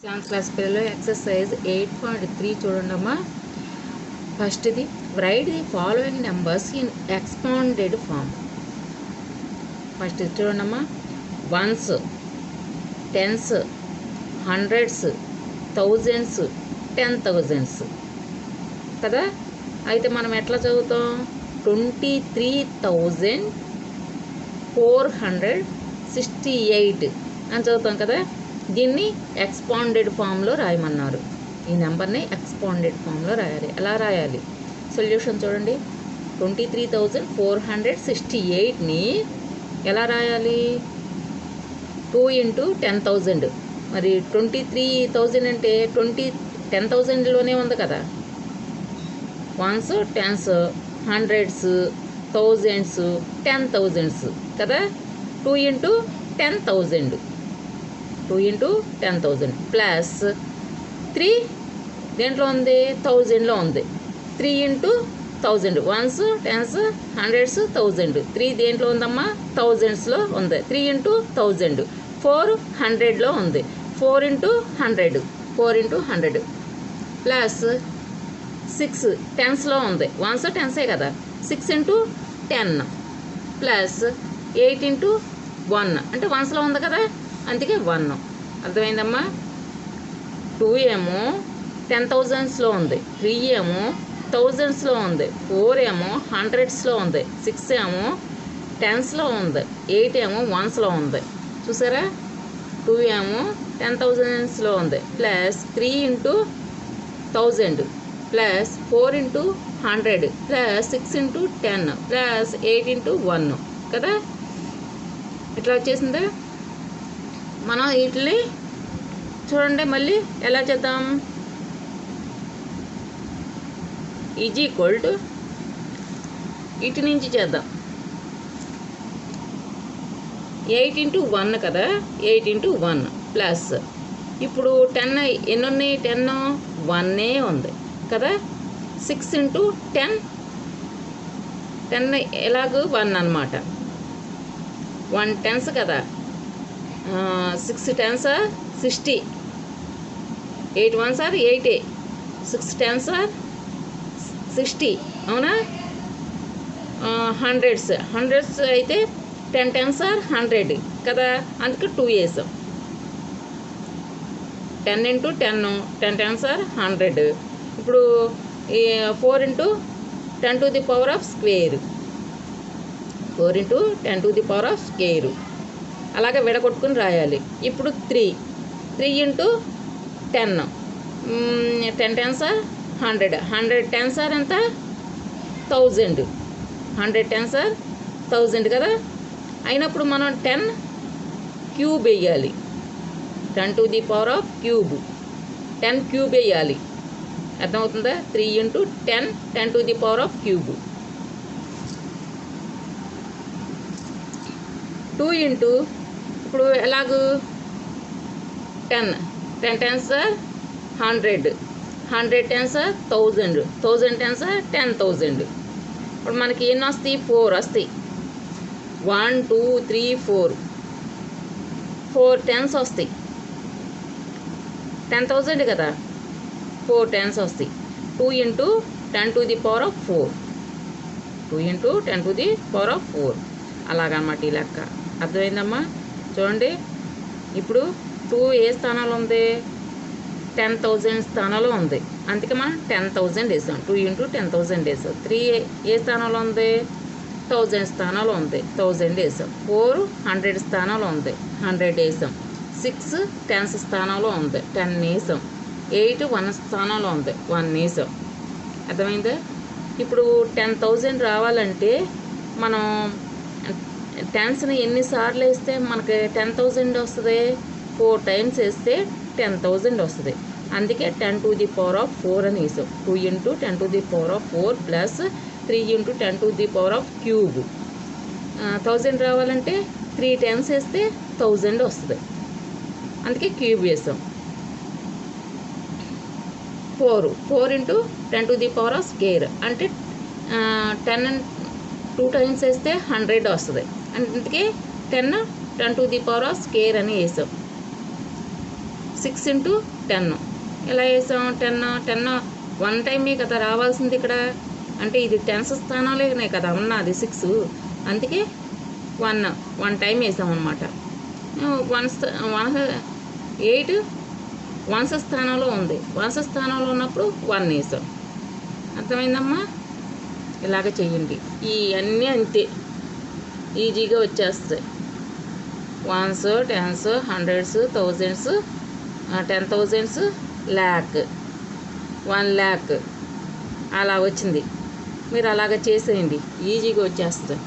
Seventh class పిల్లలు exercise 8.3 చూడండమ్మా. ఫస్ట్ది write the following numbers in expanded form. First చూడండమ్మా, ones, tens, hundreds, thousands, 10,000s కదా. అయితే మనం ఎట్లా చదువుతాం? 23,468 అని చదువుతాం కదా. దీన్ని ఎక్స్పాండెడ్ ఫామ్లో రాయమన్నారు. ఈ నెంబర్ని ఎక్స్పాండెడ్ ఫామ్లో రాయాలి. ఎలా రాయాలి? సొల్యూషన్ చూడండి. 23,468ని ఎలా రాయాలి? 2 × 10,000. మరి 23,000 అంటే 10,000లోనే ఉంది కదా. Once, tens, hundreds, thousands, 10,000s కదా. 2 × 10,000, 2 × 10,000 ప్లస్ 3 దేంట్లో ఉంది? 1000లో ఉంది. 3 × 1000, వన్స్, టెన్స్, హండ్రెడ్స్, 1000. 3 దేంట్లో ఉందమ్మా? థౌజండ్స్లో ఉంది. 3 × 1000, 4 100లో ఉంది. 4 × 100, 4 × 100 ప్లస్ 6 టెన్స్లో ఉంది. వన్స్ టెన్సే కదా. 6 × 10 ప్లస్ 8 × 1 అంటే వన్స్లో ఉంది కదా, అందుకే 1. అర్థమైందమ్మా? 2 ఏమో 10,000స్లో ఉంది, 3 ఏమో థౌజండ్స్లో ఉంది, 4 ఏమో హండ్రెడ్స్లో ఉంది, 6 ఏమో టెన్స్లో ఉంది, 8 ఏమో వన్స్లో ఉంది. చూసారా? 2 ఏమో 10,000స్లో ఉంది ప్లస్ 3 × 1000 ప్లస్ 4 × 100 ప్లస్ 6 × 10 ప్లస్ 8 × 1 కదా. ఇట్లా వచ్చేసిందా? మనం వీటిని చూడండి మళ్ళీ ఎలా చేద్దాం. ఈజ్ ఈక్వల్ టు ఇటు నుంచి చేద్దాం. 8 × 1 కదా. 8 × 1 ప్లస్ ఇప్పుడు 10 ఎన్ని ఉన్నాయి? 10 1 ఉంది కదా. 6 × 10, 10 ఎలాగూ 1 అన్నమాట. 1 10s కదా. 6 10s are 60, 8 1s are 80, 6 10s are 60 అవునా. హండ్రెడ్స్ అయితే 10 10s are 100 కదా, అందుకే 2 వేసాం. 10 × 10, 10 10s are 100. ఇప్పుడు 4 × 10⁻² 4 × 10⁻². అలాగే విడగొట్టుకుని రాయాలి. ఇప్పుడు 3 × 10, 10 10s are 100, 100 10s are ఎంత? 1000, 100 10s are 1000 కదా. అయినప్పుడు మనం 10³ వేయాలి. 10⁻³ 10³ వేయాలి. అర్థమవుతుందా? 3 × 10, 10⁻³ 2 ఇప్పుడు ఎలాగూ 10 10s are 100, 100 10s are 1000, 1000 10s are 10,000. ఇప్పుడు మనకి ఎన్ని వస్తాయి? 4 వస్తాయి. 1 2 3 4 10s వస్తాయి. 10,000 కదా. 4 10s వస్తాయి. 2 × 10⁻⁴, 2 × 10⁻⁴. అలాగన్నమాట ఈ లెక్క. అర్థమైందమ్మా? చూడండి, ఇప్పుడు 2 ఏ స్థానంలో ఉంది? 10,000 స్థానంలో ఉంది, అందుకే మనం 10,000 వేసాం. 2 × 10,000 వేసాం. 3 ఏ స్థానంలో ఉంది? 1000 స్థానంలో ఉంది, 1000 వేసాం. 4 100 స్థానంలో ఉంది, 100 వేసాం. 6 10s స్థానంలో ఉంది, 10 వేసాం. 8 1 స్థానంలో ఉంది, 1 వేసాం. అర్థమైందా? ఇప్పుడు 10,000 రావాలంటే మనం టెన్స్ని ఎన్నిసార్లు వేస్తే మనకి 10,000 వస్తుంది? 4 times వేస్తే 10,000 వస్తుంది. అందుకే 10⁻⁴ అని వేసాం. 2 × 10⁻⁴ ప్లస్ 3 × 10⁻³ 1000 రావాలంటే 3 times వేస్తే 1000 వస్తుంది. అందుకే క్యూబ్ వేసాం. 4 × 10⁻² అంటే 10 2 times వేస్తే 100 వస్తుంది. అందుకే 10 10⁻² అని వేసాం. 6 ఇంటూ 10 ఎలా వేసాం? 10 1 టైమే కదా రావాల్సింది ఇక్కడ. అంటే ఇది టెన్స్ స్థానంలోనే కదా ఉన్నది 6, అందుకే 1 టైం వేసాం అనమాట. 8 వన్స్ స్థానంలో ఉంది. వన్స్ స్థానంలో ఉన్నప్పుడు 1 వేసాం. అర్థమైందమ్మా? ఇలాగ చేయండి. ఇవన్నీ అంతే ఈజీగా వచ్చేస్తాయి. Ones, tens, hundreds, thousands, 10,000s, lakh, 1 lakh అలా వచ్చింది. మీరు అలాగ చేసేయండి, ఈజీగా వచ్చేస్తుంది.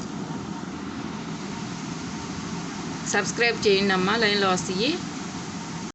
సబ్స్క్రైబ్ చేయండి అమ్మా, లైన్లో వస్తాయి.